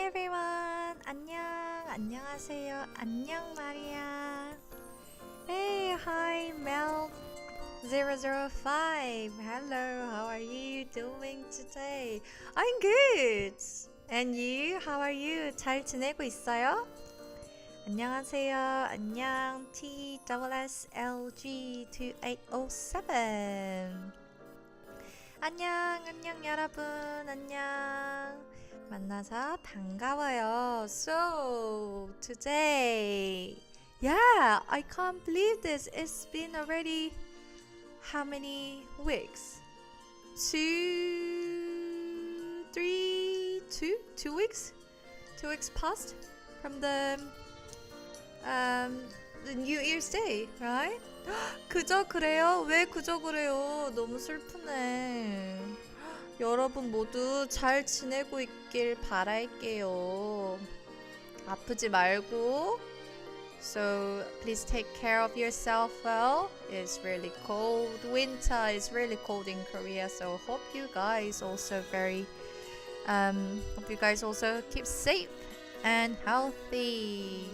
everyone. 안녕하세요. 안녕 마리아. Hey, hi Mel 005. Hello, how are you doing today? I'm good. And you? How are you? 잘 지내고 있어요? 안녕하세요. 안녕 TSSLG2807. 안녕 여러분. 안녕. 만나서 반가워요. So, today, yeah, I can't believe this. It's been already how many weeks? 2 weeks? 2 weeks passed from the New Year's Day, right? 그저 그래요? 왜 그저 그래요? 너무 슬프네. 여러분 모두 잘 지내고 있길 바랄게요. 아프지 말고. So please take care of yourself well. It's really cold. Winter is really cold in Korea. So hope you guys also keep safe and healthy.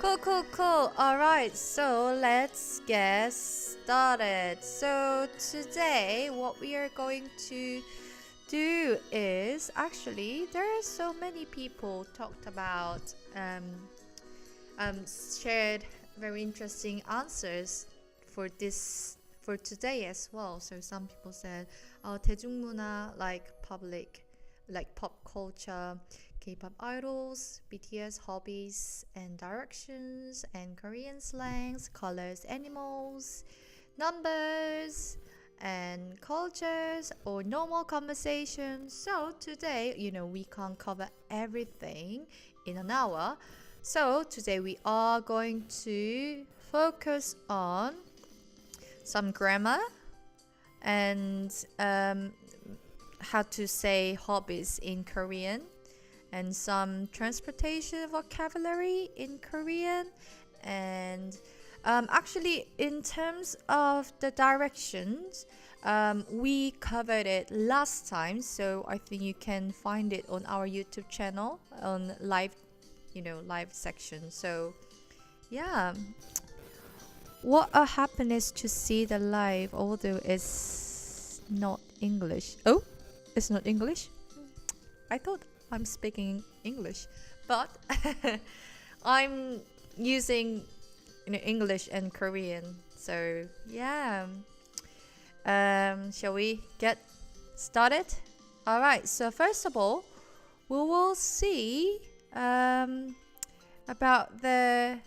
Cool. Alright, so let's get started. So today what we are going to do is actually there are so many people talked about shared very interesting answers for today as well. So some people said 대중문화 like pop culture, K-pop idols, BTS hobbies and directions, and Korean slangs, colors, animals, numbers, and cultures, or normal conversations. So today, we can't cover everything in an hour. So today we are going to focus on some grammar and how to say hobbies in Korean, and some transportation vocabulary in Korean, and actually in terms of the directions, we covered it last time, so I think you can find it on our YouTube channel on live section. So yeah, what a happiness to see the live, although it's not English. Oh, it's not English? I thought I'm speaking English, but I'm using English and Korean. So yeah, shall we get started? All right, so first of all, we will see about the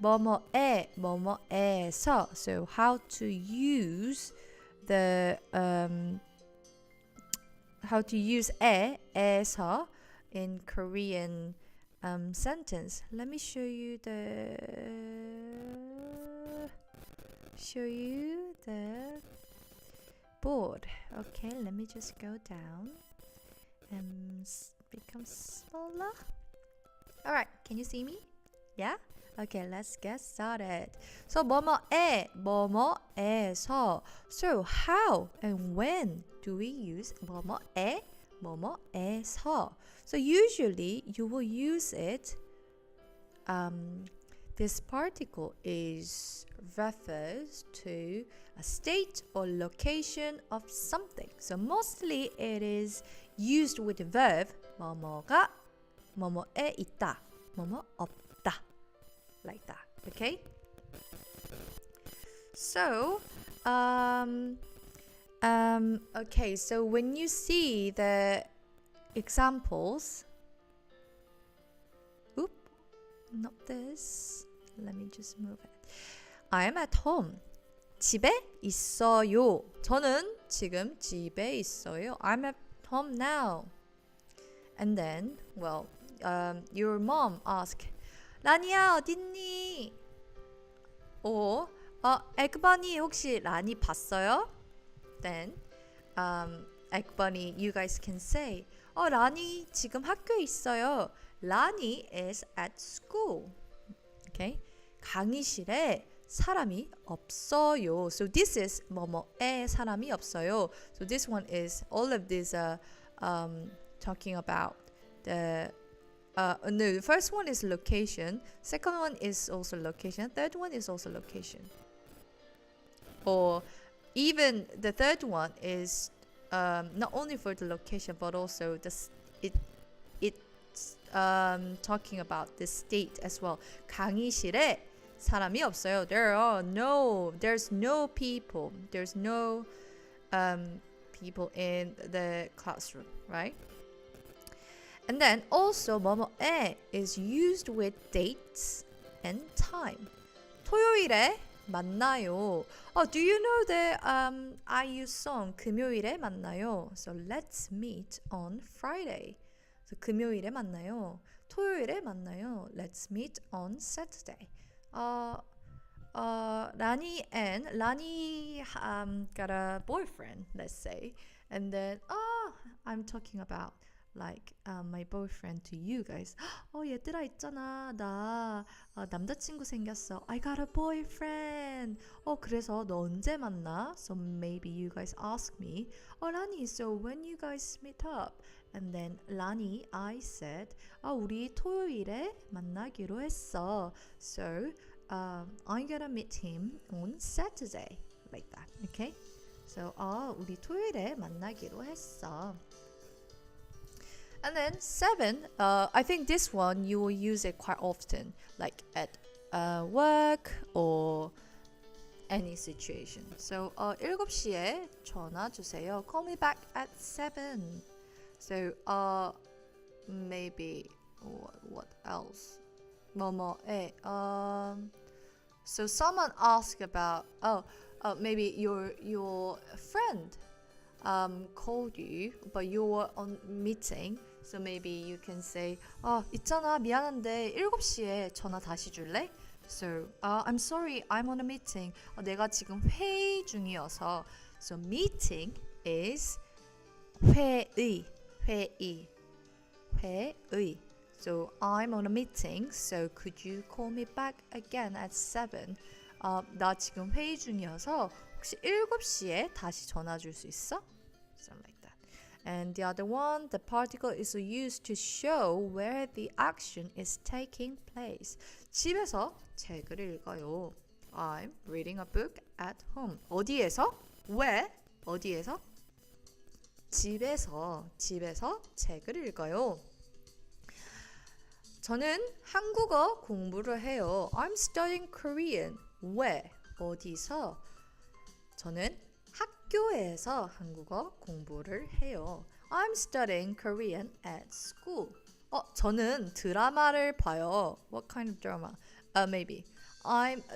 뭐뭐에서. So how to use the 에서 in Korean sentence. Let me show you the board. Okay, let me just go down and become smaller. All right, can you see me? Yeah? Okay, let's get started. So 뭐뭐에서. So how and when do we use 뭐뭐에서? So usually you will use it. This particle refers to a state or location of something. So mostly it is used with the verb 뭐뭐가 뭐뭐에 있다, 뭐뭐 없다, like that. Okay. So okay, so when you see the examples, not this. Let me just move it. I am at home. 집에 있어요. 저는 지금 집에 있어요. I'm at home now. And then, your mom asked, 라니야 어딨니? Or, 에그번이 혹시 라니 봤어요? Then, 에그번이, you guys can say, 라니 지금 학교에 있어요. 라니 is at school. Okay? 강의실에 사람이 없어요. So this is 뭐뭐에 사람이 없어요. So this one is all of these talking about the No, the first one is location. Second one is also location. Third one is also location. Or even the third one is not only for the location but also it's talking about the state as well. 강의실에 사람이 없어요. There's no people. There's no people in the classroom, right? And then also 뭐뭐에 is used with dates and time. 토요일에 만나요. Do you know the IU song 금요일에 만나요? So let's meet on Friday. So 금요일에 만나요. 토요일에 만나요. Let's meet on Saturday. Lani got a boyfriend, let's say, and then I'm talking about like my boyfriend to you guys. 얘들아 있잖아, 나 남자친구 생겼어. I got a boyfriend. 그래서 너 언제 만나? So maybe you guys ask me, Lani, so when you guys meet up? And then Lani, I said, 우리 토요일에 만나기로 했어. So I'm gonna meet him on Saturday, like that. Okay? So 우리 토요일에 만나기로 했어. And then 7, I think this one you will use it quite often, like at work or any situation. So 7시에 전화 주세요. Call me back at 7. So maybe what else? 뭐뭐에 so someone asked about maybe your friend called you but you were on meeting. So maybe you can say 있잖아 미안한데 7시에 전화 다시 줄래? So I'm sorry, I'm on a meeting. 내가 지금 회의 중이어서. So meeting is 회의. So I'm on a meeting, so could you call me back again at 7? 나 지금 회의 중이어서 혹시 7시에 다시 전화 줄 수 있어? Something like that. And the other one, the particle is used to show where the action is taking place. 집에서 책을 읽어요. I'm reading a book at home. 어디에서? Where? 어디에서? 집에서 책을 읽어요. 저는 한국어 공부를 해요. I'm studying Korean. Where? 어디서? 저는 학교에서 한국어 공부를 해요. I'm studying Korean at school. 저는 드라마를 봐요. What kind of drama? Maybe.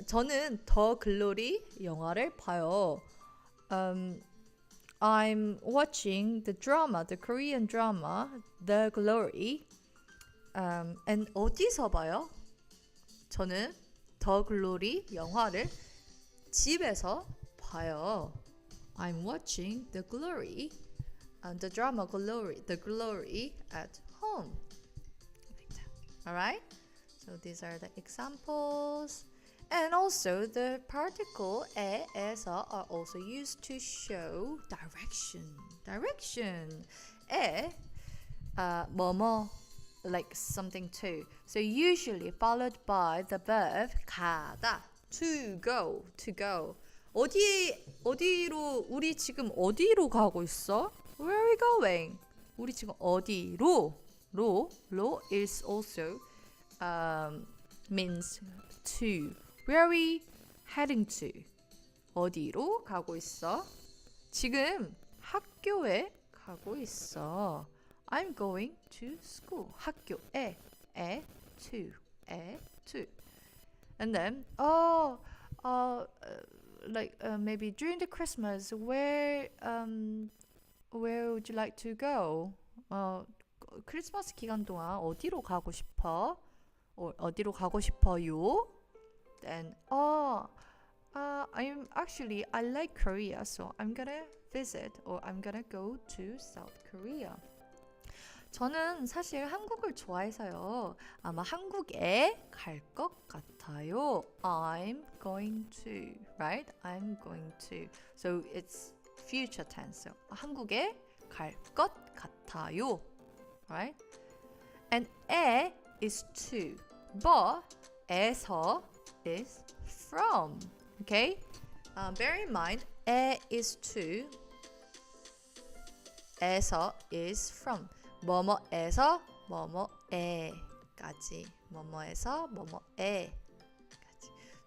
저는 더 글로리 영화를 봐요. I'm watching the drama, the Korean drama, The Glory. And 어디서 봐요? 저는 더 글로리 영화를 집에서 봐요. I'm watching The Glory, the drama Glory, The Glory at home. Alright? So these are the examples. And also the particle 에에서 are also used to show direction. Direction. 뭐뭐, like something to. So usually followed by the verb 가다. To go. 어디로, 우리 지금 어디로 가고 있어? Where are we going? 우리 지금 어디로? 로 is also means to. Where are we heading to? 어디로 가고 있어? 지금 학교에 가고 있어. I'm going to school. 학교에 to. And then maybe during the Christmas, where would you like to go? 크리스마스 기간 동안 어디로 가고 싶어? 어디로 가고 싶어요? Then I like Korea, so I'm gonna visit or I'm gonna go to South Korea. 저는 사실 한국을 좋아해서요. 아마 한국에 갈 것 같아요. I'm going to, right? I'm going to. So it's future tense. So 한국에 갈 것 같아요. Right? And 에 is to. but 에서 is from. Okay? Bear in mind, 에 is to. 에서 is from. 뭐뭐에서 뭐뭐에까지. 뭐뭐에서 뭐뭐에까지.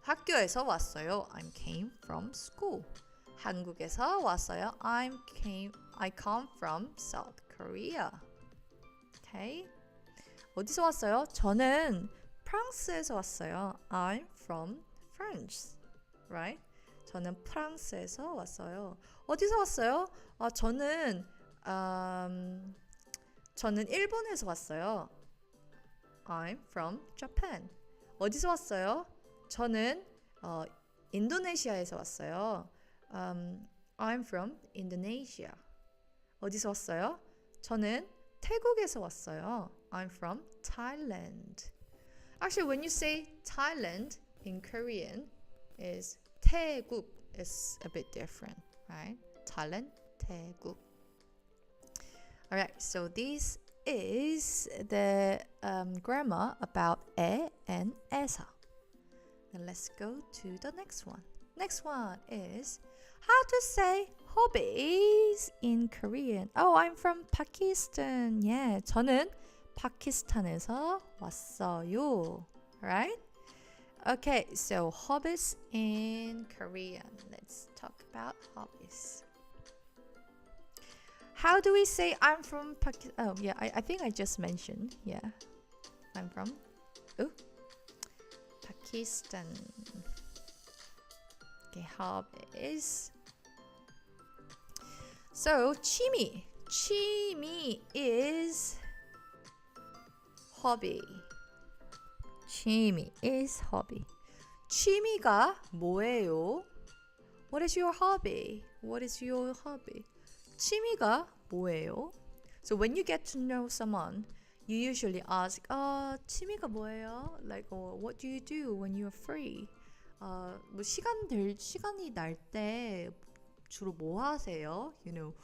학교에서 왔어요. I came from school. 한국에서 왔어요. I come from South Korea. Okay? 어디서 왔어요? 저는 프랑스에서 왔어요. I'm from France. Right? 저는 프랑스에서 왔어요. 어디서 왔어요? 저는 일본에서 왔어요. I'm from Japan. 어디서 왔어요? 저는 인도네시아에서 왔어요. I'm from Indonesia. 어디서 왔어요? 저는 태국에서 왔어요. I'm from Thailand. Actually, when you say Thailand in Korean, is 태국 is a bit different, right? Thailand, 태국. Alright, so this is the grammar about 에 and 에서. Then let's go to the next one. Next one is how to say hobbies in Korean. Oh, I'm from Pakistan. Yeah, 저는 파키스탄에서 왔어요. Right? Okay, so hobbies in Korean. Let's talk about hobbies. How do we say I'm from Pakistan? Oh, yeah, I think I just mentioned. Yeah, I'm from Pakistan. Okay, hobbies. So, 취미. 취미 is hobby. 취미 is hobby. 취미가 뭐예요? What is your hobby? What is your hobby? 취미가 뭐예요? So when you get to know someone, you usually ask, 취미가 뭐예요? Like, what do you do when you're free? 뭐 시간이 날 때 주로 뭐 하세요? You know,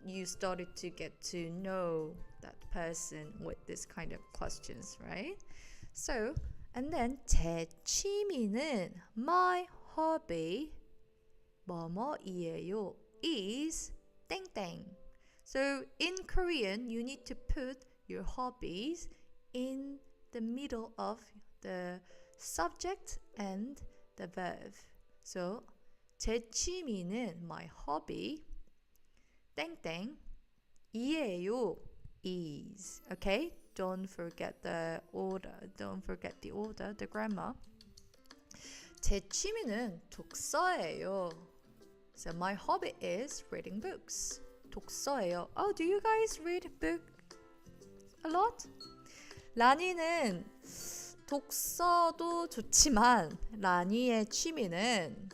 you started to get to know that person with this kind of questions, right? So, and then 제 취미는 my hobby 뭐뭐이에요 is 땡땡. So in Korean, you need to put your hobbies in the middle of the subject and the verb. So 제 취미는 my hobby 땡땡 이에요 is. Okay? Don't forget the order. Don't forget the order, the grammar. 제 취미는 독서예요. So my hobby is reading books. 독서예요. Oh, do you guys read book a lot? 라니는 독서도 좋지만 라니의 취미는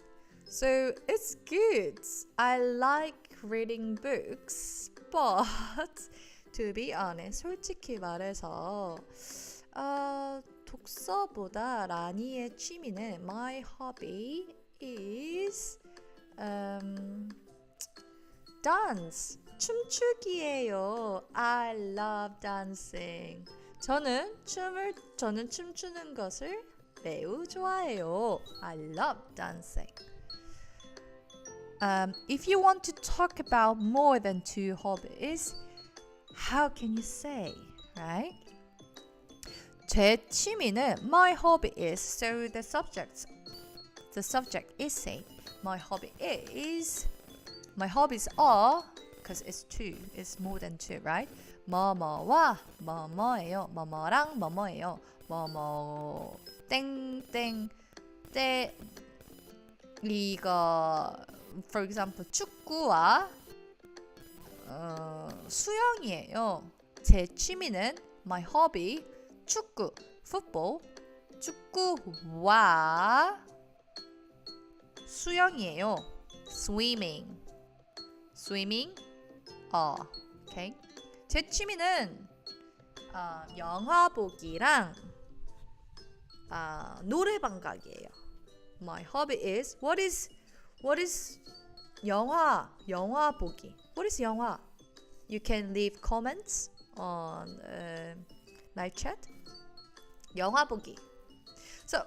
So it's good. I like reading books, but to be honest, 솔직히 말해서 독서보다 라니의 취미는 my hobby is dance. 춤추기예요. I love dancing. 저는 춤추는 것을 매우 좋아해요. I love dancing. If you want to talk about more than two hobbies, how can you say, right? 제 취미는 my hobby is. So the subject is saying my hobbies are because it's two, it's more than two, right? 뭐뭐와 뭐뭐예요. 뭐뭐랑 뭐뭐예요. 뭐뭐 땡땡 때리가 for example 축구와 수영이에요. 제 취미는 my hobby 축구, football, 축구와 수영이에요. swimming. Okay. 제 취미는 영화 보기랑 노래방 가기예요. My hobby is what is 영화 보기. What is 영화? You can leave comments on live chat. 영화 보기. So,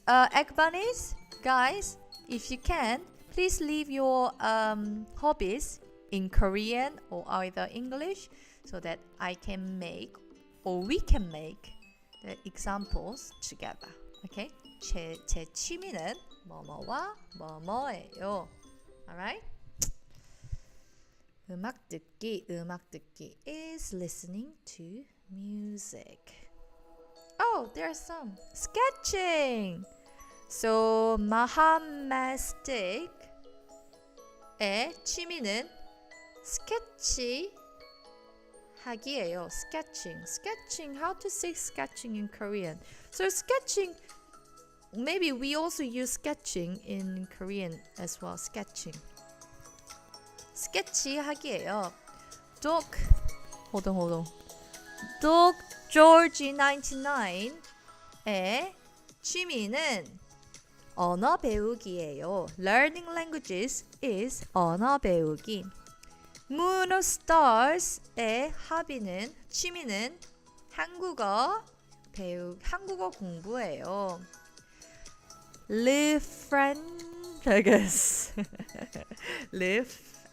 Eggbunnies, guys, if you can, please leave your hobbies in Korean or either English so that I can make or we can make the examples together. Okay? 제 취미는 뭐뭐와 뭐뭐예요. Alright? 음악 듣기 is listening to music. Oh, there's some sketching. So, Mahamastic의 취미는 스케치 하기예요. Sketching. How to say sketching in Korean? So, sketching, maybe we also use sketching in Korean as well. Sketching. 스케치 하기예요. Hold on. Dog Georgie 99의 취미는 언어 배우기예요. Learning languages is 언어 배우기. Moon of Stars의 취미는 한국어 공부예요. Live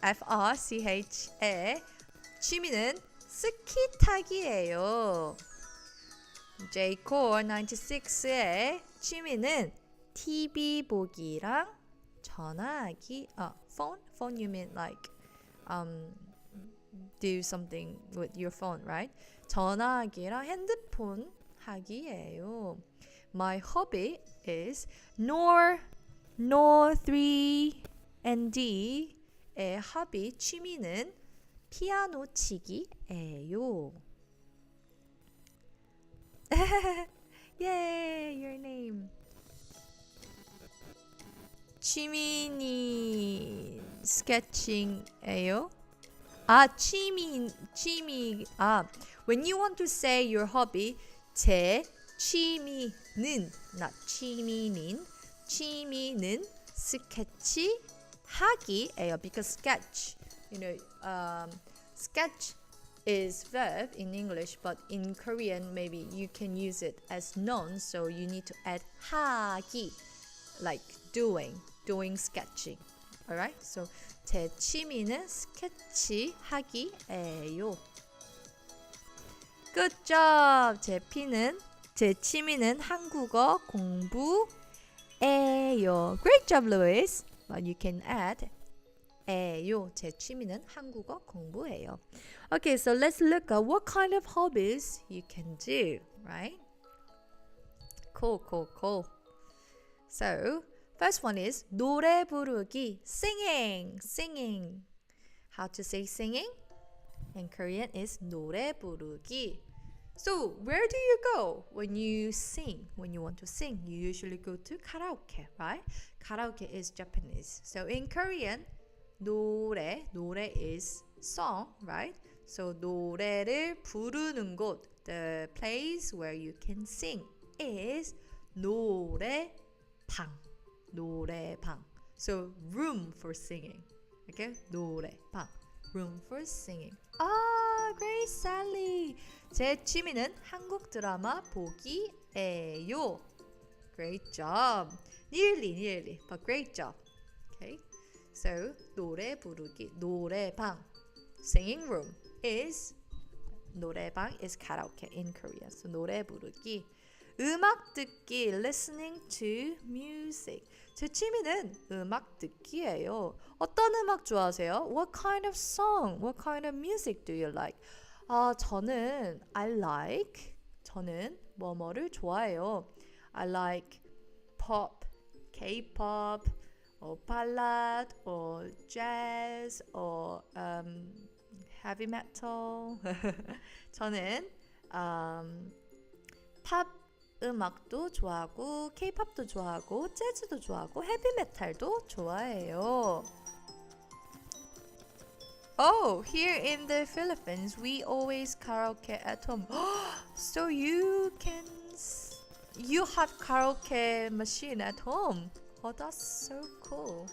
FRCH의 취미는 스키 타기예요. Jcore 96의 취미는 TV 보기랑 전화하기. Phone you mean like do something with your phone, right? 전화하기랑 핸드폰 하기예요. My hobby is Nor 3&D의 hobby 취미는 피아노 치기예요. Yay, your name. 취미니 sketching예요. When you want to say your hobby, 제 취미는, not 취미는 스케치 하기예요. Because sketch, sketch is verb in English, but in Korean maybe you can use it as noun, so you need to add 하기, like doing sketching. Alright? So 제 취미는 스케치 하기예요. Good job. 제 취미는 한국어 공부예요. Great job, Louis. But you can add 예요. 제 취미는 한국어 공부예요. Okay, so let's look at what kind of hobbies you can do, right? Cool. So, first one is 노래 부르기, singing. How to say singing? In Korean is 노래 부르기. So, where do you go when you sing? When you want to sing, you usually go to karaoke, right? Karaoke is Japanese. So, in Korean, 노래 is song, right? So, 노래를 부르는 곳, the place where you can sing is 노래방. So, room for singing. Okay? 노래방. Room for singing. Great, Sally. 제 취미는 한국 드라마 보기예요. Great job. Nearly, but great job. Okay? So, 노래 부르기, 노래방. Singing room is, 노래방 is karaoke in Korea. So, 노래 부르기. 음악 듣기, listening to music. 제 취미는 음악 듣기예요. 어떤 음악 좋아하세요? What kind of song? What kind of music do you like? 저는 뭐뭐를 좋아해요. I like pop, K-pop, or ballad, or jazz, or heavy metal. 저는 팝 음악도 좋아하고 K-팝도 좋아하고 재즈도 좋아하고 헤비메탈도 좋아해요. Oh, here in the Philippines, we always karaoke at home. So you have karaoke machine at home. Oh, that's so cool.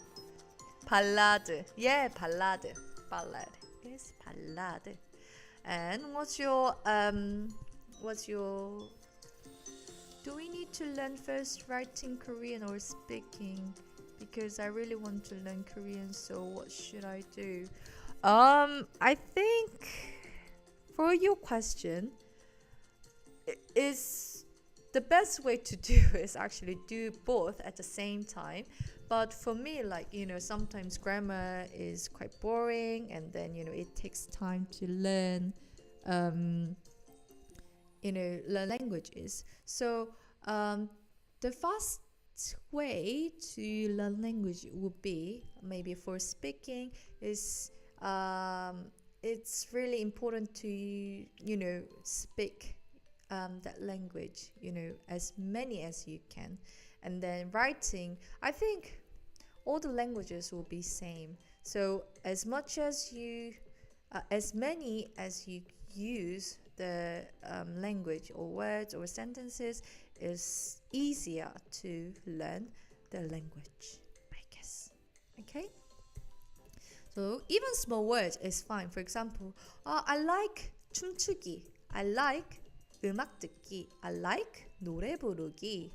Ballad. Yeah, ballad. Ballad is ballad. And what's your what's your do we need to learn first writing Korean or speaking? Because I really want to learn Korean, so what should I do? I think for your question, is the best way to do is actually do both at the same time. But for me, like, sometimes grammar is quite boring, and then, it takes time to learn, learn languages. So the fast way to learn language would be, maybe for speaking, is it's really important to speak that language, as many as you can. And then writing, I think all the languages will be same. So as many as you use the language or words or sentences, is easier to learn the language, I guess. Okay. So even small words is fine. For example, I like 춤추기. I like 음악 듣기. I like 노래 부르기.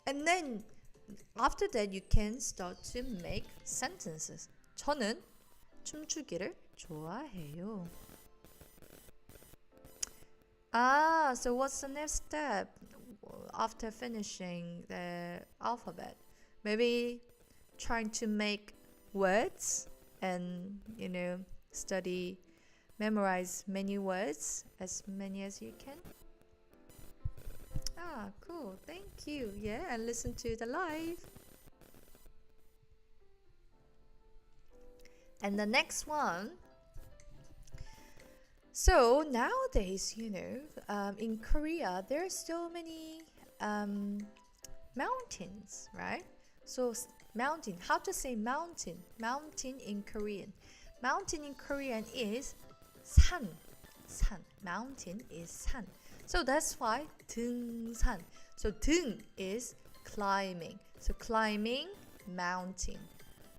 And then after that, you can start to make sentences. 저는 춤추기를 좋아해요. So what's the next step after finishing the alphabet? Maybe trying to make words and, memorize many words, as many as you can. Cool. Thank you. Yeah, and listen to the live. And the next one. So nowadays, in Korea, there are so many mountains, right? So mountain, how to say mountain? Mountain in Korean. Mountain in Korean is 산. 산. Mountain is 산. So that's why 등산. So 등 is climbing. So climbing mountain.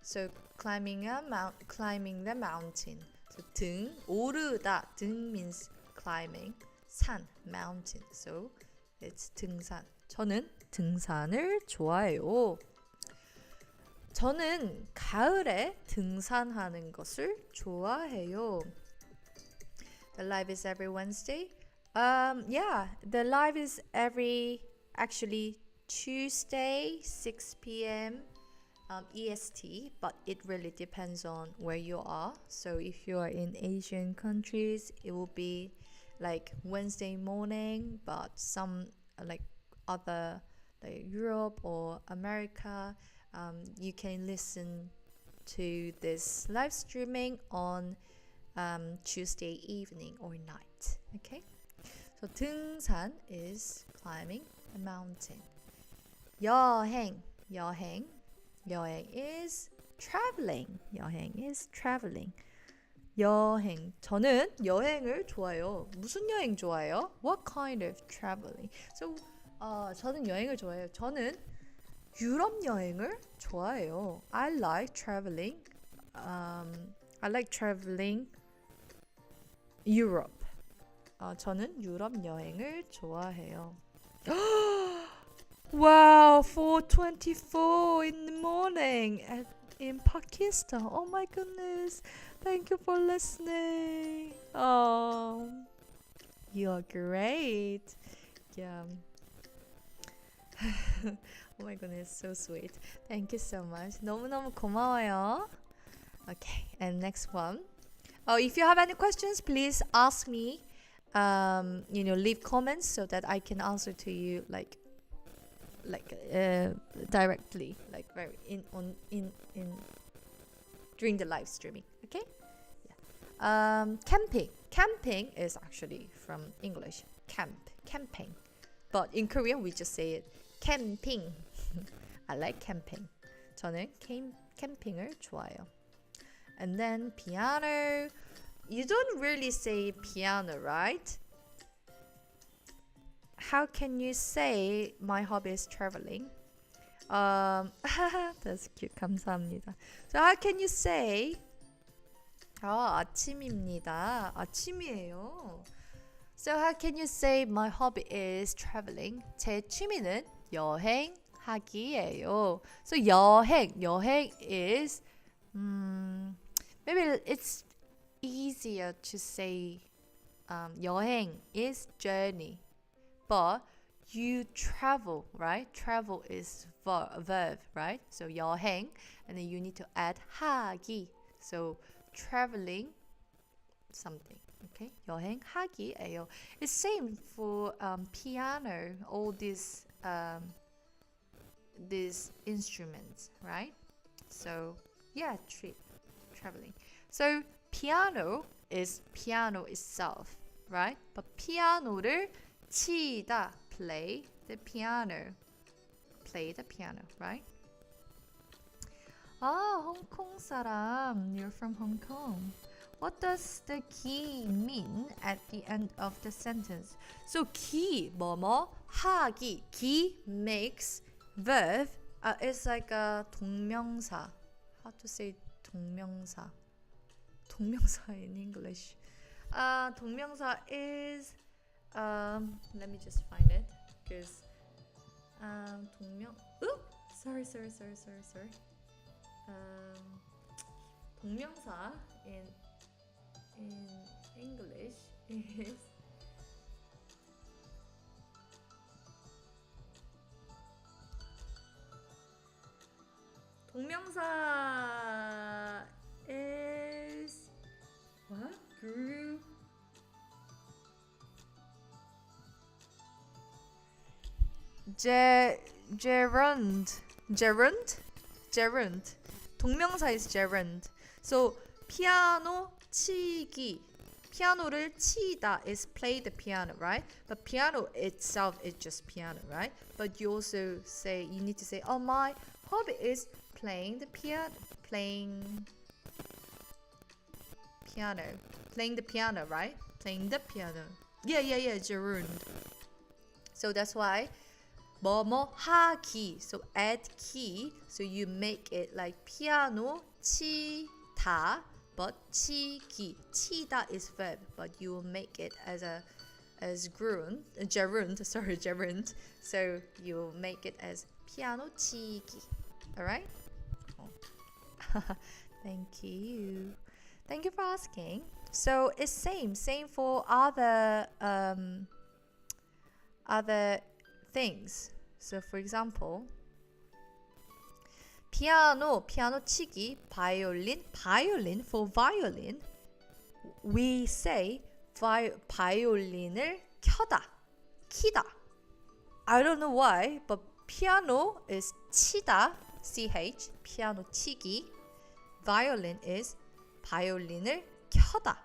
So climbing the mountain. So 등, 오르다. 등 means climbing. 산, mountain. So it's 등산. 저는 등산을 좋아해요. 저는 가을에 등산하는 것을 좋아해요. The live is every Wednesday. The live is actually Tuesday, 6 p.m. EST, but it really depends on where you are. So if you are in Asian countries, it will be like Wednesday morning, but some like other like Europe or America, you can listen to this live streaming on Tuesday evening or night. Okay, so 등산 is climbing a mountain. 여행 is traveling. 여행 is traveling. 여행. 저는 여행을 좋아해요. 무슨 여행 좋아해요? What kind of traveling? So, 저는 여행을 좋아해요. 저는 유럽 여행을 좋아해요. I like traveling. Europe. 저는 유럽 여행을 좋아해요. Wow, 4:24 in the morning in Pakistan. Oh my goodness. Thank you for listening. Oh, you're great. Yeah. Oh my goodness, so sweet. Thank you so much. 너무너무 고마워요. Okay, and next one. If you have any questions, please ask me. Leave comments so that I can answer to you directly, like very in during the live streaming. Okay. Yeah. Camping is actually from English camping, but in Korean we just say it camping. I like camping. 저는 캠핑을 좋아해요. And then piano. You don't really say piano, right? How can you say my hobby is traveling? That's cute. 감사합니다. So how can you say? 아침입니다. 아침이에요. So how can you say my hobby is traveling? 제 취미는 여행하기예요. So 여행 is maybe it's easier to say 여행 is journey, but you travel, right? Travel is verb, right? So 여행, and then you need to add 하기. So traveling something. Okay, 여행하기예요. It's same for piano. All these instruments, right? So yeah, traveling. So piano is piano itself, right? But 피아노를 치다, play the piano, right? Hong Kong 사람, you're from Hong Kong. What does the 기 mean at the end of the sentence? So 기, 뭐뭐, 하기. 기 makes verb. It's like a 동명사. How to say 동명사? 동명사 in English. 동명사 is let me just find it because sorry. 동명사 in English is 동명사 is what? Guru? gerund. 동명사 is gerund. So 피아노 치기. 피아노를 치다 is play the piano, right? But piano itself is just piano, right? But you also say, you need to say, oh, my hobby is playing the piano, playing the piano, right? Playing the piano. Yeah, gerund. So that's why 뭐뭐 하기. So add 기. So you make it like piano 치다, but 치기. 치다 is verb, but you will make it as gerund. So you will make it as piano 치기. All right? Thank you for asking. So it's same for other things. So for example, piano 치기, violin for violin, we say 바이올린을 키다. I don't know why, but piano is 치다, ch, piano 치기. Violin is 바이올린을 켜다.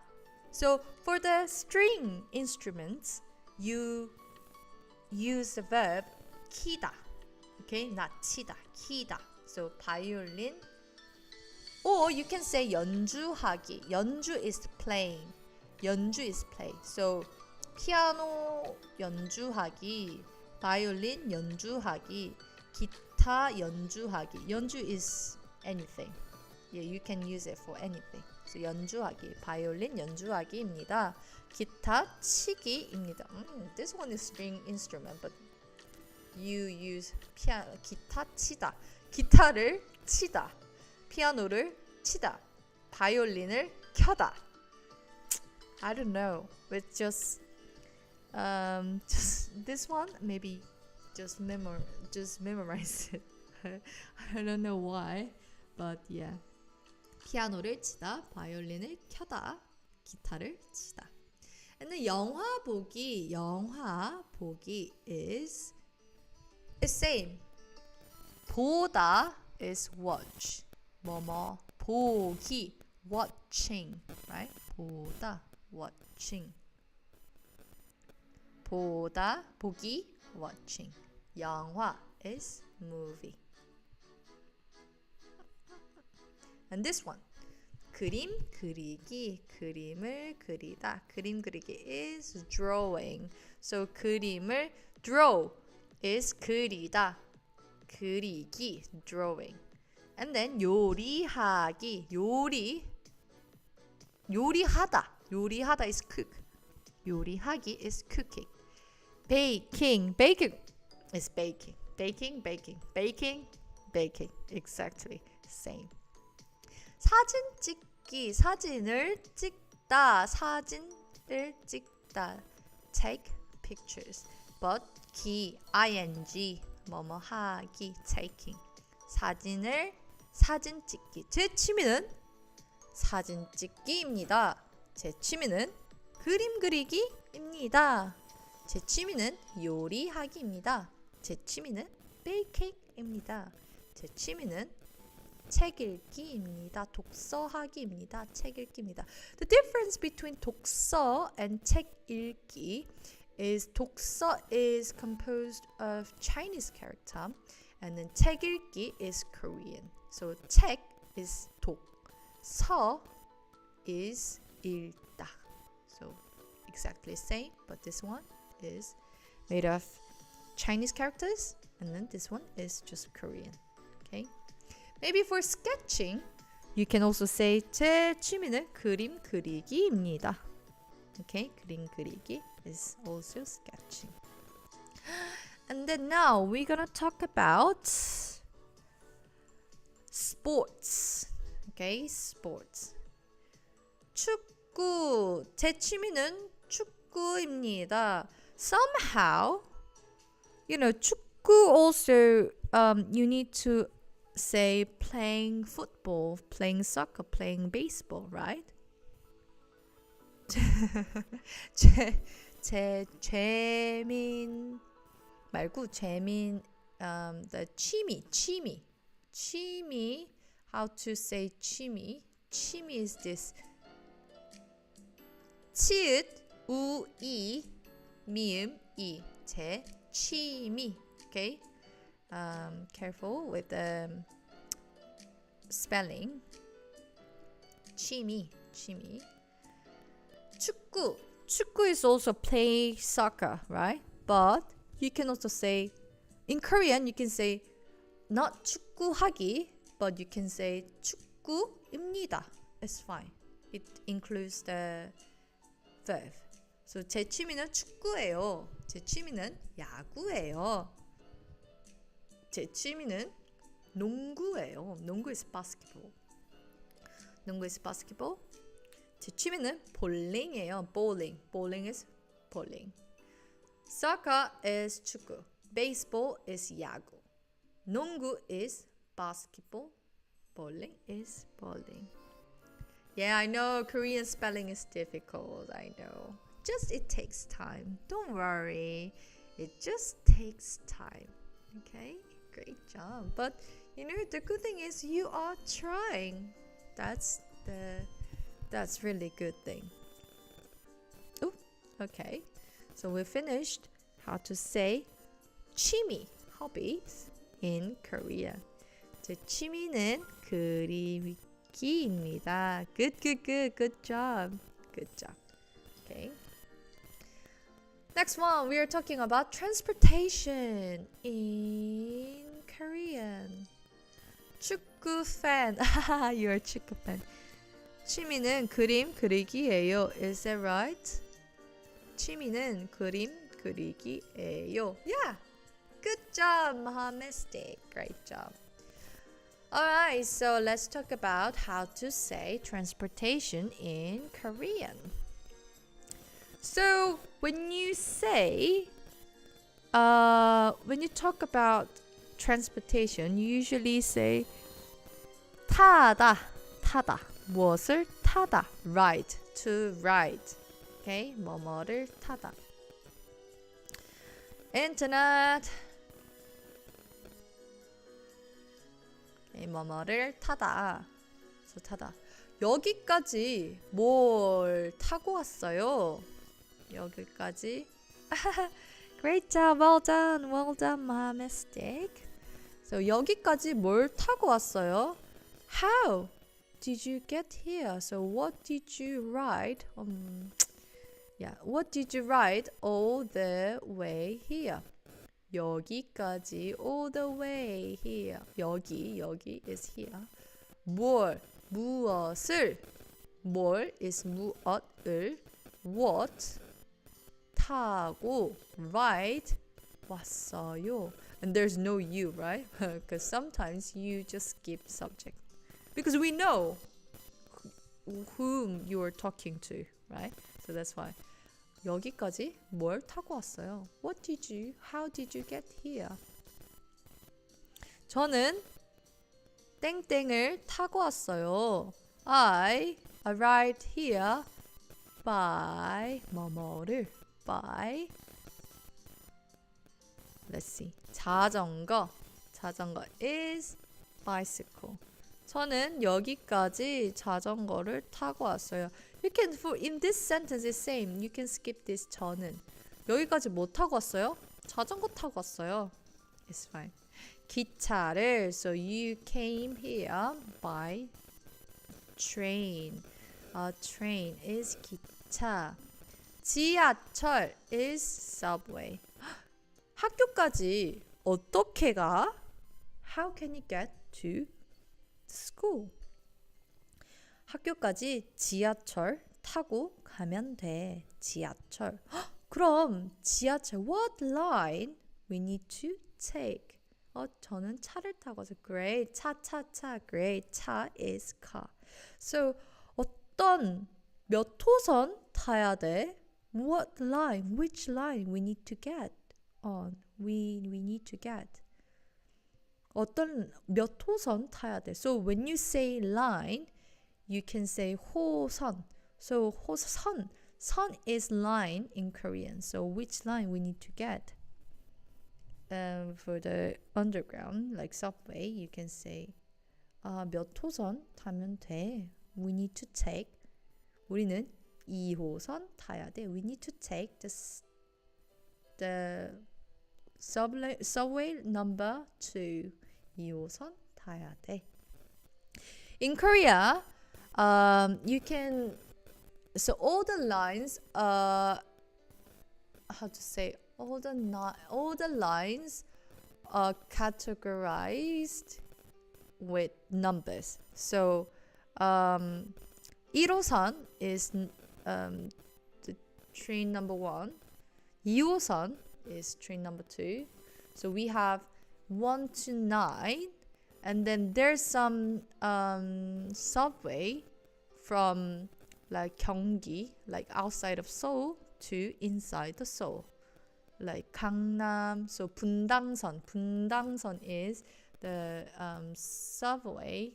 So for the string instruments, you use the verb 키다. Okay, not 치다, 키다. So violin. Or you can say 연주하기. 연주 is playing. 연주 is play. So 피아노 연주하기, 바이올린 연주하기, 기타 연주하기. 연주 is anything. Yeah, you can use it for anything. So 연주하기, 바이올린 연주하기입니다. 기타 치기입니다. This one is string instrument, but you use 기타 치다. 기타를 치다. 피아노를 치다. 바이올린을 켜다. I don't know. It's just this one. Maybe just memorize it. I don't know why, but yeah. 피아노를 치다, 바이올린을 켜다, 기타를 치다. And then 영화 보기 is same. 보다 is watch. 뭐뭐 보기, watching, right? 보다, watching. 보다, 보기, watching. 영화 is movie. And this one, 그림 그리기, 그림을 그리다. 그림 그리기 is drawing. So 그림을 draw is 그리다. 그리기, drawing. And then 요리하기, 요리하다. 요리하다 is cook. 요리하기 is cooking. baking is baking. baking. Exactly same. 사진 찍기, 사진을 찍다. Take pictures. but ing 뭐뭐 하기 taking. 사진 찍기. 제 취미는 사진 찍기입니다. 제 취미는 그림 그리기입니다. 제 취미는 요리하기입니다. 제 취미는 베이킹입니다. 제 취미는 책 읽기입니다. 독서하기입니다. 책 읽기입니다. The difference between 독서 and 책 읽기 is 독서 is composed of Chinese character and then 책 읽기 is Korean. So 책 is 독, 서 is 읽다. So exactly same, but this one is made of Chinese characters and then this one is just Korean. Okay? Maybe for sketching, you can also say 제 취미는 그림 그리기입니다. Okay? 그림 그리기 is also sketching. And then now we're gonna talk about sports. Okay? Sports. 축구. 제 취미는 축구입니다. Somehow, 축구 also you need to say playing football, playing soccer, playing baseball, right? 제 재민 말고 the 취미. How to say 취미? 취미 is this 치읓 우이 미음 이 제 취미. Okay? Careful with the spelling. 취미. 축구 is also play soccer, right? But you can also say, in Korean, you can say not 축구하기, but you can say 축구입니다. It's fine. It includes the verb. So 제 취미는 축구예요. 제 취미는 야구예요. 제 취미는 농구예요. 농구 is basketball. 제 취미는 볼링이에요. Bowling is bowling. Soccer is 축구. Baseball is 야구. 농구 is basketball. Bowling is bowling. Yeah, I know Korean spelling is difficult. I know. Just it takes time. Don't worry. It just takes time. Okay? Great job. But the good thing is you are trying. That's really good thing. Oh, okay. So we finished how to say 취미, hobbies in Korean. 제 취미는 그리기입니다. Good job. Okay. Next one, we are talking about transportation in Korean. 축구 fan. You're a 축구 fan. 취미는 그림 그리기예요. Is that right? 취미는 그림 그리기예요. Yeah. Good job, Mohammed. Great job. Alright, so let's talk about how to say transportation in Korean. So when you talk about transportation, you usually say 타다. 무엇을 타다. Ride, to ride. Okay, 뭐뭐를 타다. Internet. Okay, 뭐뭐를 타다. So 타다. 여기까지 뭘 타고 왔어요? 여기까지. Great job, well done, Mohammed. So 여기까지 뭘 타고 왔어요? How did you get here? So what did you ride? What did you ride all the way here? 여기까지 all the way here. 여기 is here. 무엇을. 뭘 is 무엇을. What 타고 ride 왔어요. And there's no you, right? Because sometimes you just skip subject. Because we know whom you are talking to, right? So that's why. 여기까지 뭘 타고 왔어요? How did you get here? 저는 땡땡을 타고 왔어요. I arrived here by 뭐뭐를 by let's see. 자전거 is bicycle. 저는 여기까지 자전거를 타고 왔어요. You can in this sentence is same. You can skip this 저는. 여기까지 뭐 타고 왔어요? 자전거 타고 왔어요. It's fine. 기차를 so you came here by train. Train is 기차. 지하철 is subway. 학교까지 어떻게 가? How can you get to school? 학교까지 지하철 타고 가면 돼. 지하철. 그럼 지하철 what line we need to take? 저는 차를 타고 와서 great. 차. great. 차 is car. So 몇 호선 타야 돼? What line? Which line we need to get on? We need to get. 몇 호선 타야 돼? So when you say line, you can say 호선. So 호선. 선 is line in Korean. So which line we need to get? For the underground, like subway, you can say 몇 호선 타면 돼? We need to take. 우리는 2호선 타야 돼. We need to take the subway number 2. 2호선 타야 돼. In Korea, you can so all the lines how to say all the lines are categorized with numbers. So 1호선 is the train number 1. 2호선 is train number 2. So we have 1 to 9, and then there's some subway from like Gyeonggi, like outside of Seoul, to inside the Seoul, like Gangnam. So Bundang선 is the subway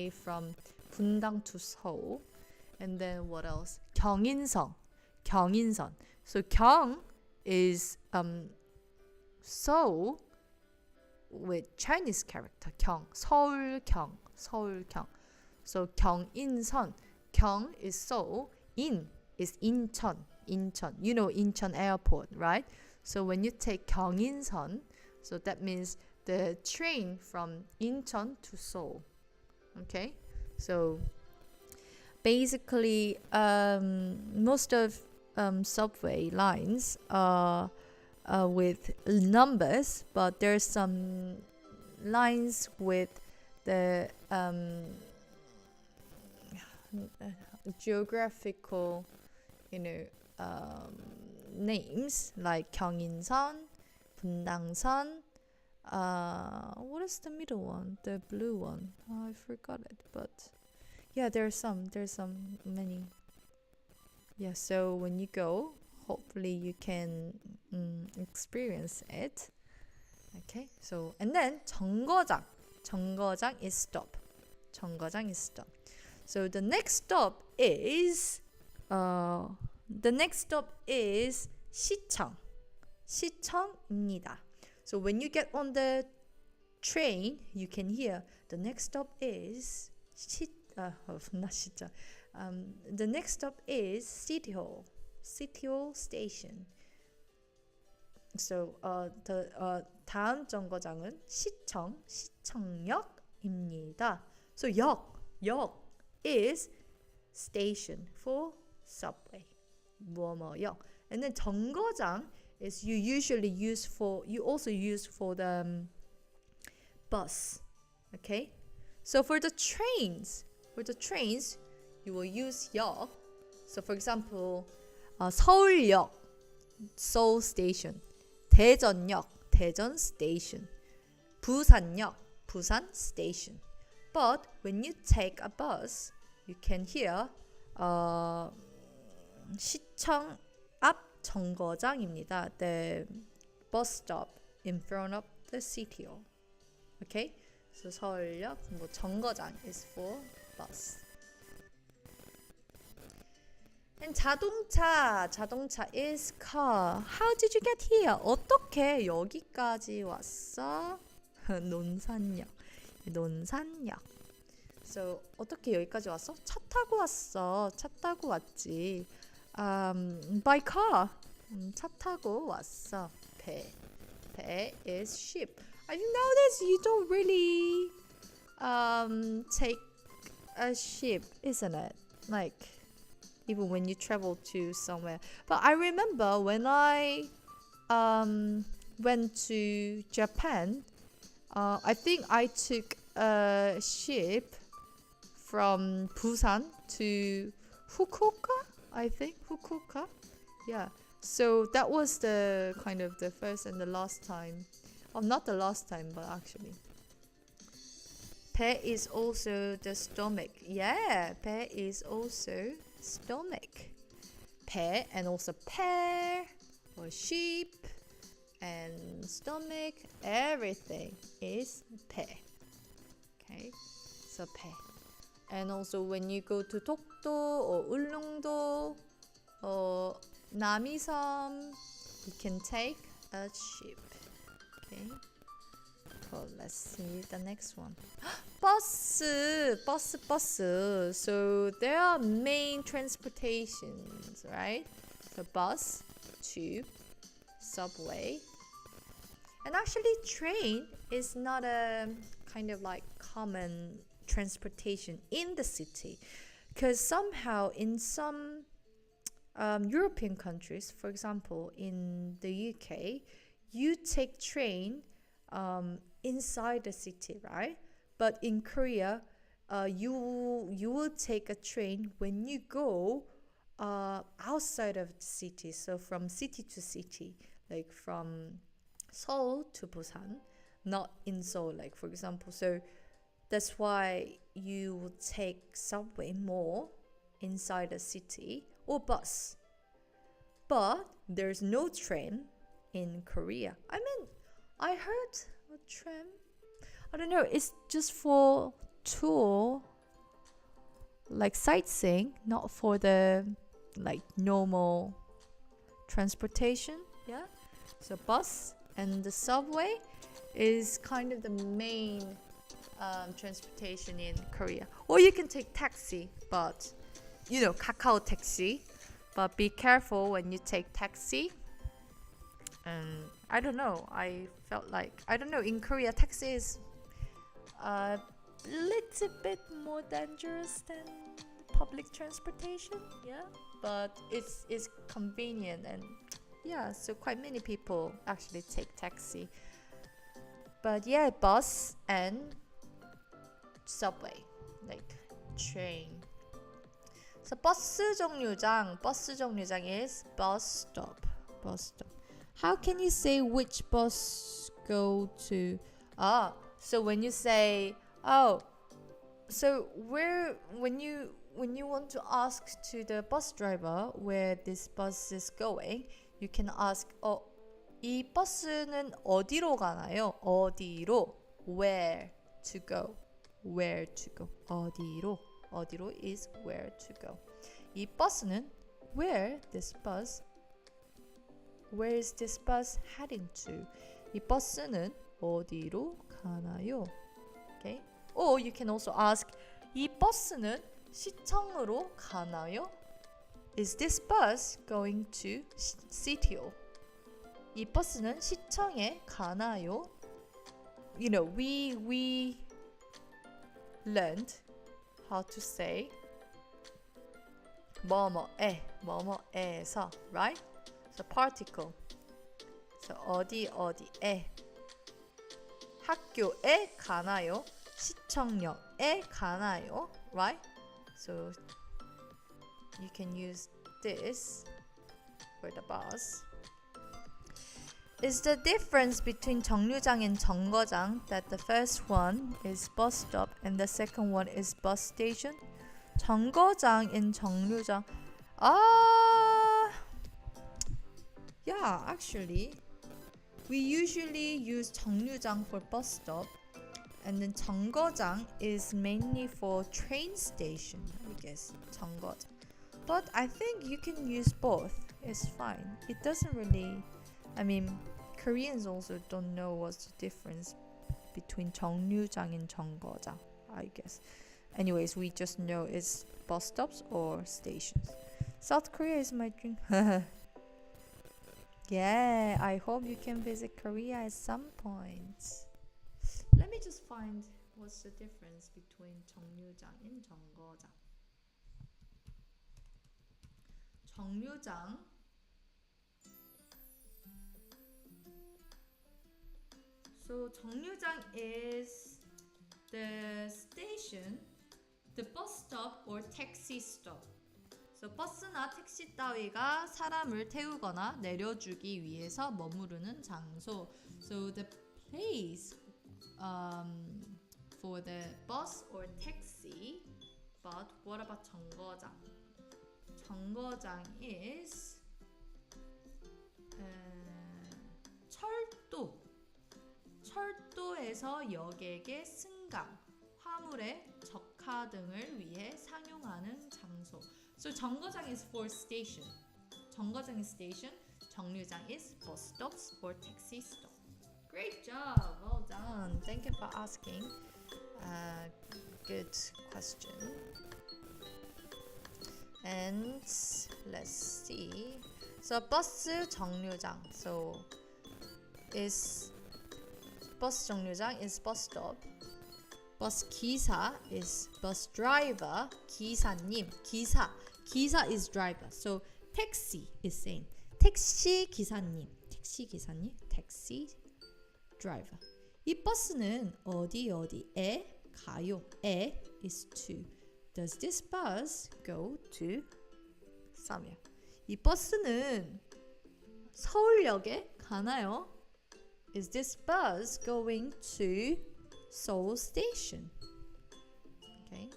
from Bundang to Seoul. And then what else? Gyeongin-선. So Gyeong is Seoul with Chinese character. Gyeong, 서울경. So Gyeongin-선. Gyeong is Seoul. In is Incheon. You know Incheon Airport, right? So when you take Gyeongin-선, so that means the train from Incheon to Seoul. Okay? So basically, most of subway lines are with numbers, but there's some lines with the geographical, names like Gyeongin-선, Bundang선. What is the middle one? The blue one. I forgot it, but yeah, there's many. Yeah, so when you go, hopefully you can experience it. Okay, so and then 정거장 is stop. So the next stop is 시청입니다. So when you get on the train, you can hear the next stop is the next stop is City Hall Station. So the 다음 정거장은 시청역입니다. So 역 is station for subway. 뭐뭐역. And then 정거장 is you also use for the bus. Okay? So for the trains, you will use 역. So for example, 서울역, Seoul Station. 대전역, 대전 Station. 부산역, Busan Station. But when you take a bus, you can hear 시청 앞 정거장입니다. The bus stop in front of the city hall. Okay? So 서울역 뭐 정거장 is for bus. And 자동차 is car. How did you get here? 어떻게 여기까지 왔어? 논산역. So 어떻게 여기까지 왔어? 차 타고 왔어. 차 타고 왔지. By car. 차 타고 왔어. 배 is ship. I notice you don't really take a ship, isn't it? Like even when you travel to somewhere. But I remember when I went to Japan, I think I took a ship from Busan to Fukuoka. I think Fukuoka. Yeah. So that was the kind of the first and the last time. Not the last time, but actually. 배 is also the stomach. Yeah, 배 is also stomach. 배 and also pear or sheep and stomach. Everything is 배. Okay, so 배. And also when you go to Dokdo or Ulleungdo or Namisam, you can take a ship. Okay. Well, let's see the next one. bus. So there are main transportations, right? The bus, tube, subway. And actually train is not a kind of like common transportation in the city, because somehow in some European countries, for example in the UK, you take train inside the city, right? But in Korea, you will take a train when you go outside of the city. So from city to city, like from Seoul to Busan, not in Seoul, like for example. So that's why you will take subway more inside the city or bus. But there's no train in Korea. I mean, I heard a tram. I don't know. It's just for tour, like sightseeing, not for the like normal transportation. Yeah. So bus and the subway is kind of the main transportation in Korea. Or you can take taxi, but you know, Kakao taxi. But be careful when you take taxi. And I don't know. I felt like in Korea taxi is a little bit more dangerous than public transportation. Yeah, but it's convenient, and yeah, so quite many people actually take taxi. But yeah, bus and subway, like train. So 버스 정류장 is bus stop. How can you say which bus go to? So when you say, so when you want to ask to the bus driver where this bus is going, you can ask, 이 버스는 어디로 가나요? 어디로? Where to go? 어디로 is where to go. 이 버스는 where is this bus heading to? 이 버스는 어디로 가나요? Okay. Or you can also ask, 이 버스는 시청으로 가나요? Is this bus going to City Hall? 이 버스는 시청에 가나요? You know, we learned how to say 뭐뭐에서, right? So particle. So 어디에 학교에 가나요? 시청역에 가나요? Right? So you can use this for the bus. Is the difference between 정류장 and 정거장 that the first one is bus stop and the second one is bus station? 정거장 and 정류장. Yeah, actually, we usually use 정류장 for bus stop, and then 정거장 is mainly for train station, I guess. 정거장. But I think you can use both. It's fine. It doesn't really. I mean, Koreans also don't know what's the difference between 정류장 and 정거장, I guess. Anyways, we just know it's bus stops or stations. South Korea is my dream. Yeah, I hope you can visit Korea at some point. Let me just find what's the difference between 정류장 and 정거장. 정류장. So 정류장 is the station, the bus stop or taxi stop. So 버스나 택시 따위가 사람을 태우거나 내려주기 위해서 머무르는 장소. So the place for the bus or taxi. But what about 정거장? 정거장 is 철도. 철도에서 여객의 승강, 화물의 적하 등을 위해 상용하는 장소. So 정거장 is for station. 정거장 is station. 정류장 is bus stops or taxi stop. Great job. Well done. Thank you for asking. Good question. And let's see. So 버스 정류장. So is bus 정류장 is bus stop. bus 기사 is bus driver. 기사님, 기사 is driver. So taxi is same. 택시 기사님, taxi driver. 이 버스는 어디에 가요? 에 is to. Does this bus go to 삼양? 이 버스는 서울역에 가나요? Is this bus going to Seoul Station? Okay.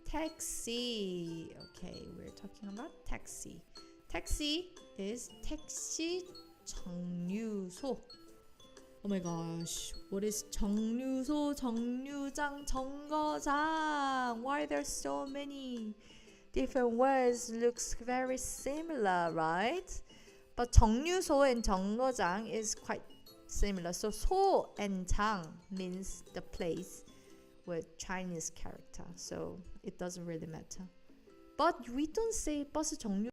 Taxi. Okay, we're talking about taxi. Taxi is 택시 정류소. Oh my gosh. What is 정류소, 정류장, 정거장? Why are there so many different words? Looks very similar, right? But 정류소 and 정거장 is quite similar. So 소 and 장 means the place with Chinese character. So it doesn't really matter. But we don't say 버스 정류.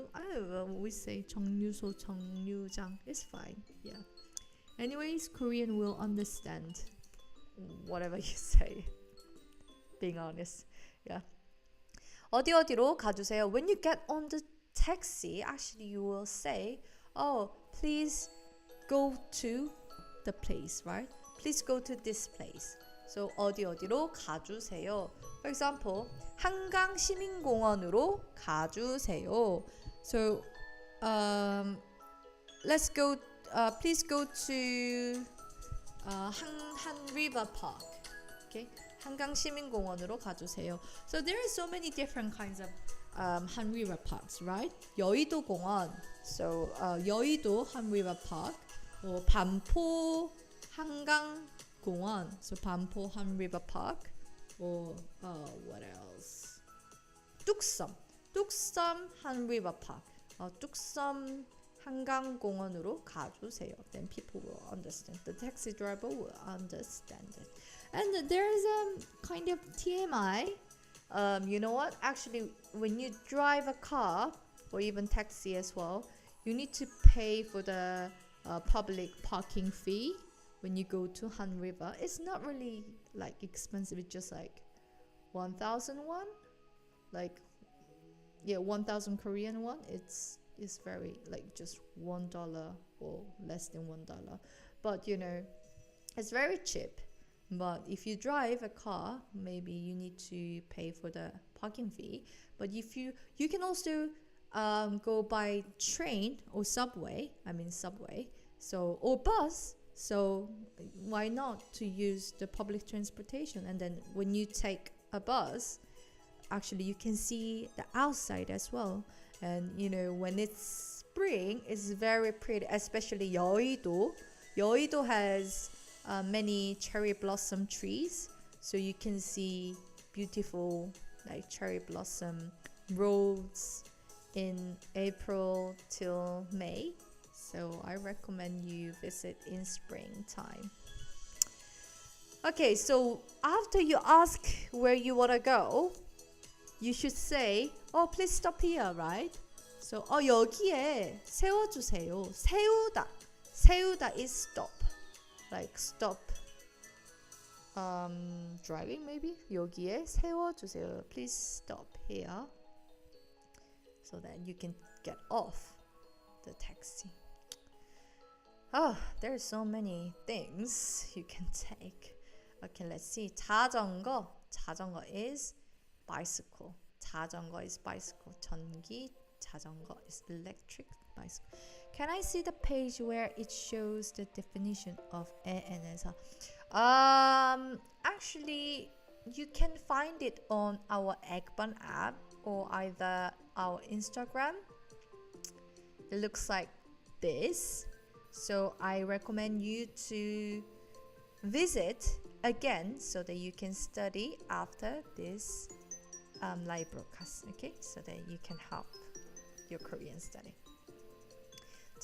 We say 정류소, 정류장. It's fine. Yeah. Anyways, Korean will understand whatever you say. Being honest. Yeah. 어디로 가주세요. When you get on the taxi, actually you will say, oh, please go to the place, right? Please go to this place. So 어디로 가주세요. For example, 한강 시민공원으로 가주세요. So let's go. Please go to Han River Park. Okay, 한강 시민공원으로 가주세요. So there are so many different kinds of Han River Parks, right? 여의도 공원. So 여의도 Han River Park. or 반포 한강 공원. So 반포 Han River Park. Or what else? 뚝섬 Han River Park. 뚝섬 한강공원으로 가주세요. Then people will understand. The taxi driver will understand it. And there's a kind of TMI. You know what? Actually, when you drive a car or even taxi as well, you need to pay for the public parking fee when you go to Han River. It's not really like expensive. It's just like 1,000 won. Like 1,000 Korean won. It's very like just $1 or less than $1, but you know it's very cheap. But if you drive a car, maybe you need to pay for the parking fee. But if you can also go by train or subway, subway, so or bus. So why not to use the public transportation? And then when you take a bus, actually you can see the outside as well. And when it's spring, it's very pretty, especially Yeouido. Yeouido has many cherry blossom trees, so you can see beautiful like cherry blossom roads in April till May. So I recommend you visit in springtime. Okay, so after you ask where you want to go, you should say, oh, please stop here, right? So, 여기에 세워주세요. 세우다. 세우다 is stop. Like stop driving maybe. 여기에 세워주세요. Please stop here. So that you can get off the taxi. There are so many things you can take. Okay, let's see. 자전거. 자전거 is bicycle. 자전거 is bicycle. 전기 자전거 is electric bicycle. Can I see the page where it shows the definition of 에에에서? Actually, you can find it on our Eggbun app or either our Instagram. It looks like this. So I recommend you to visit again so that you can study after this live broadcast. Okay, so that you can help your Korean study.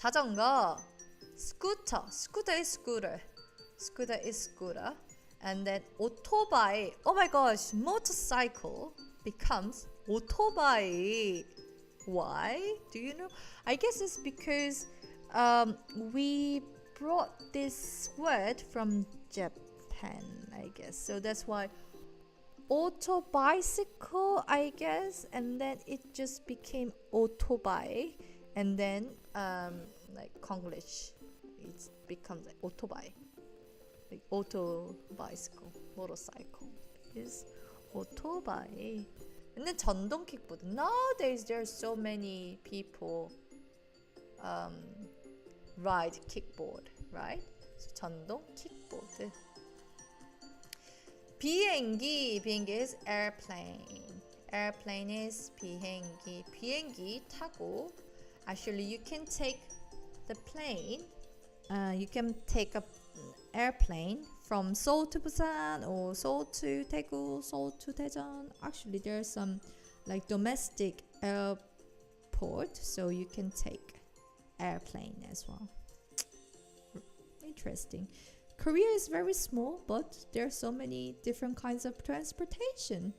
자전거, scooter. Scooter is scooter. Scooter is scooter. And then otobai. Oh my gosh, motorcycle becomes otobai. Why? Do you know? I guess it's because we brought this word from Japan, I guess. So that's why auto bicycle, I guess, and then it just became otobai, and then like Konglish, it becomes like otobai, like auto bicycle, motorcycle is otobai. And then 전동 kickboard. Nowadays there are so many people ride kickboard, right? So 전동 kickboard. 비행기. 비행기 is airplane. Airplane is 비행기. 비행기 타고. Actually, you can take the plane. You can take a airplane from Seoul to Busan or Seoul to Daegu, Seoul to Daejeon. Actually, there's some like domestic airport, so you can take airplane as well. Interesting. Korea is very small, but there are so many different kinds of transportation.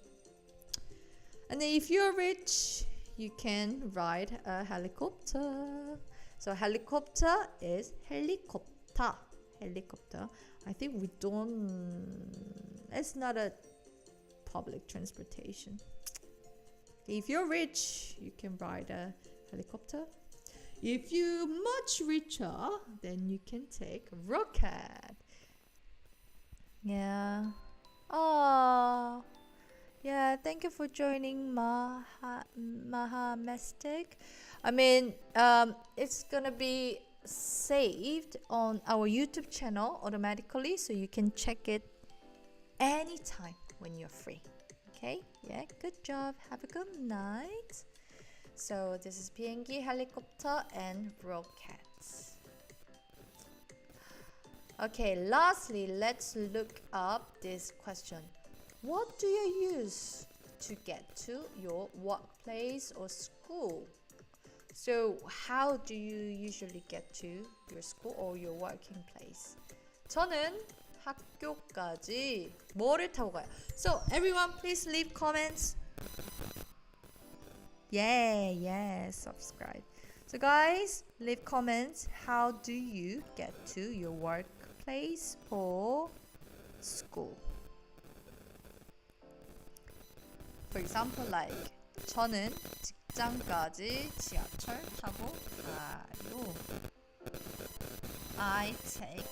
And then if you're rich, you can ride a helicopter. So helicopter is helicopter. Helicopter. I think we don't. It's not a public transportation. If you're rich, you can ride a helicopter. If you're much richer, then you can take a rocket. Yeah. Oh. Yeah, thank you for joining Maha Mystic. I mean, it's gonna be saved on our YouTube channel automatically, so you can check it anytime when you're free. Okay? Yeah, good job. Have a good night. So this is 비행기, helicopter, and rockets. Okay, lastly, let's look up this question. What do you use to get to your workplace or school? So how do you usually get to your school or your working place? 저는 학교까지 뭐를 타고 가요? So everyone please leave comments. Yeah, subscribe. So guys, leave comments. How do you get to your workplace or school? For example, like 저는 직장까지 지하철 타고 가요. I take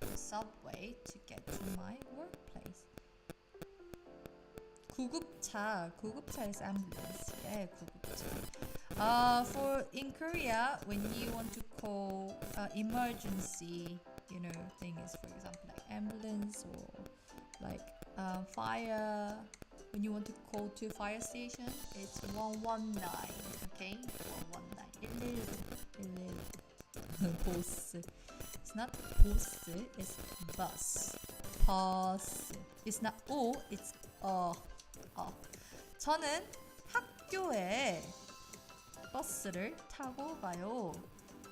the subway to get to my workplace. 구급차. 구급차 is ambulance. Yeah, 구급차. For in Korea, when you want to call emergency, things, for example, like ambulance or like fire. When you want to call to fire station, it's 119. Okay, 119. 111. 보스. It's not 보스. It's bus. Bus. It's not O. It's 저는 학교에 버스를 타고 가요.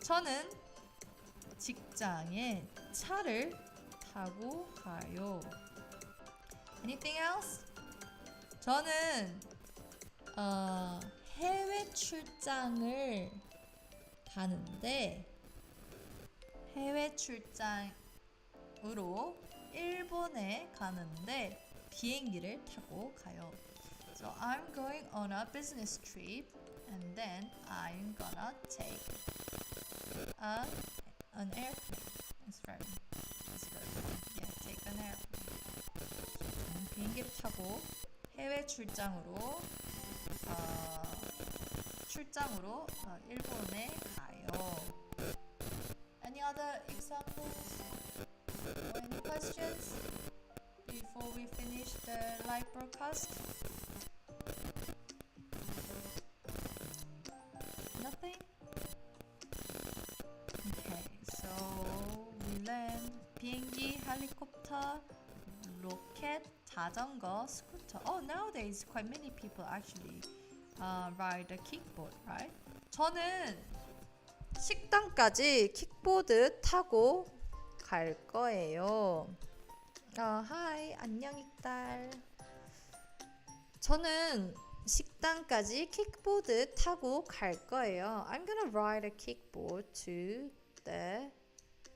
저는 직장에 차를 타고 가요. Anything else? 저는 해외 출장을 가는데 해외 출장으로 일본에 가는데 비행기를 타고 가요. So I'm going on a business trip and then I'm gonna take an airplane. It's very fun. Yeah, take an airplane. 비행기를 타고 해외 출장으로 일본에 가요. Any other examples or any questions before we finish the live broadcast? Nothing? Okay, so we learned 비행기, 헬리콥터, 로켓, 자전거, 스쿠터. Oh, nowadays quite many people actually ride a kickboard, right? 저는 식당까지 킥보드 타고 갈 거예요. Hi, 안녕 이딸. 저는 식당까지 킥보드 타고 갈 거예요. I'm gonna ride a kickboard to the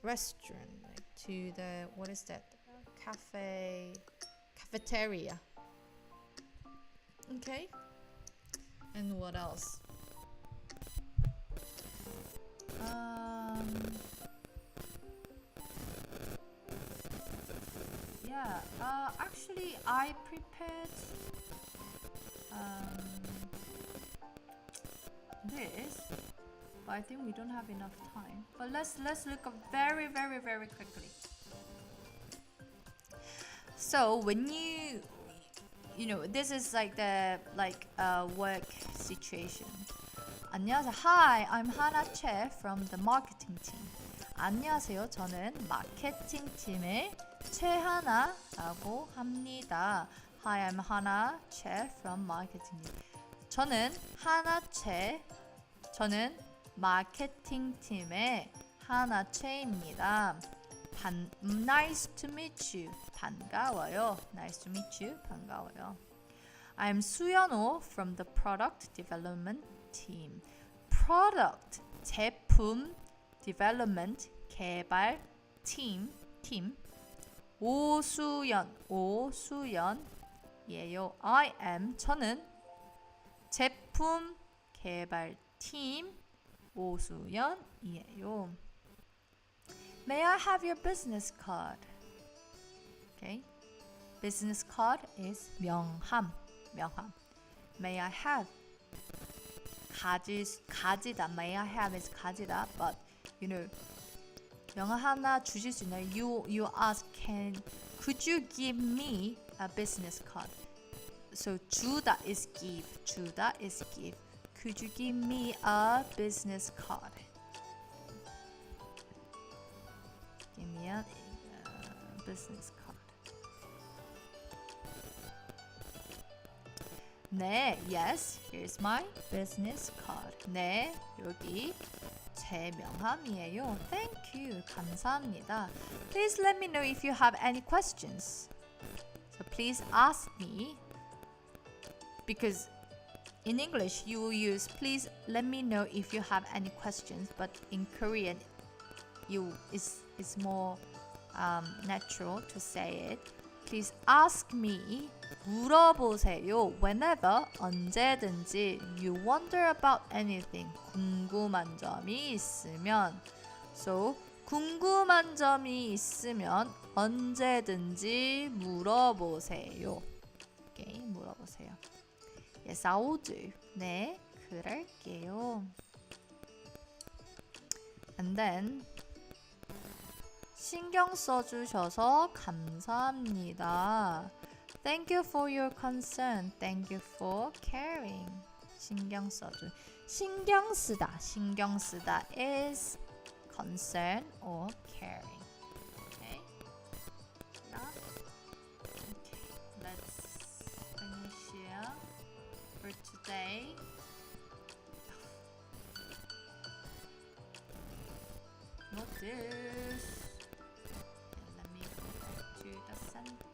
restaurant, like to the what is that? Cafeteria. Okay. And what else? Yeah. Actually, I prepared this, but I think we don't have enough time. But let's look up very quickly. So when this is like the work situation. 안녕하세요. Hi, I'm Hana Che from the marketing team. 안녕하세요. 저는 마케팅 팀의 최하나라고 합니다. Hi, I'm Hana Che from marketing team. 저는 저는 마케팅 팀의 하나 채입니다. Nice to meet you. 반가워요. Nice to meet you. 반가워요. I'm 수연호 from the product development team. Product 제품 development 개발 팀 오수연이에요. I am 저는 제품 개발팀 오수연이에요. May I have your business card? Okay. Business card is 명함. May I have? 가지다. May I have is 가지다. But 명함 하나 주실 수 있나요? You ask, could you give me a business card? So 주다 is give. Could you give me a business card? Give me a business card. 네, yes, here's my business card. 네, 여기 제 명함이에요. Thank you, 감사합니다. Please let me know if you have any questions. So please ask me, because in English you will use please let me know if you have any questions, but in Korean it's more natural to say it. Please ask me. 물어보세요. Whenever, 언제든지. You wonder about anything. 궁금한 점이 있으면. So, 궁금한 점이 있으면 언제든지 물어보세요. Okay, 물어보세요. 해보세요. Yes, I will do. 네, 그럴게요. And then 신경 써주셔서 감사합니다. Thank you for your concern. Thank you for caring. 신경 쓰다. 신경 쓰다 is concern or caring. Okay. Now, okay. Let's finish here for today. Not this. Let me go back to the center.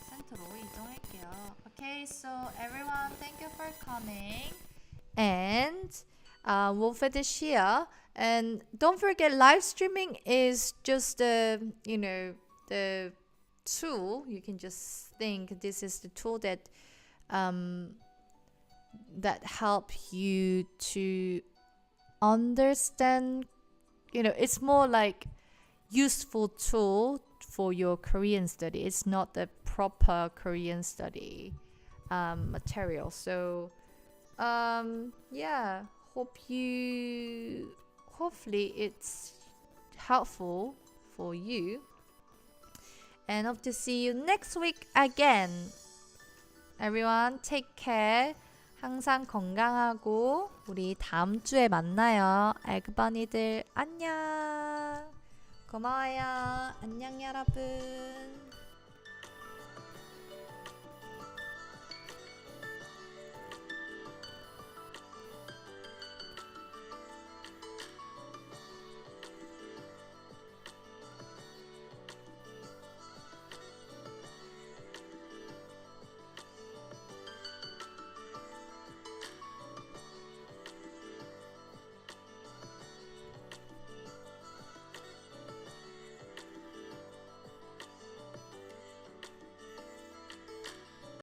센터로 이동할게요. Okay, so everyone, thank you for coming. And we'll finish here. And don't forget, live streaming is just the tool. You can just think this is the tool that help you to understand. It's more like useful tool for your Korean study. It's not the proper Korean study material. So yeah, hopefully it's helpful for you, and hope to see you next week again. Everyone, take care. 항상 건강하고 우리 다음 주에 만나요. 에그버니들 안녕. 고마워요. 안녕 여러분.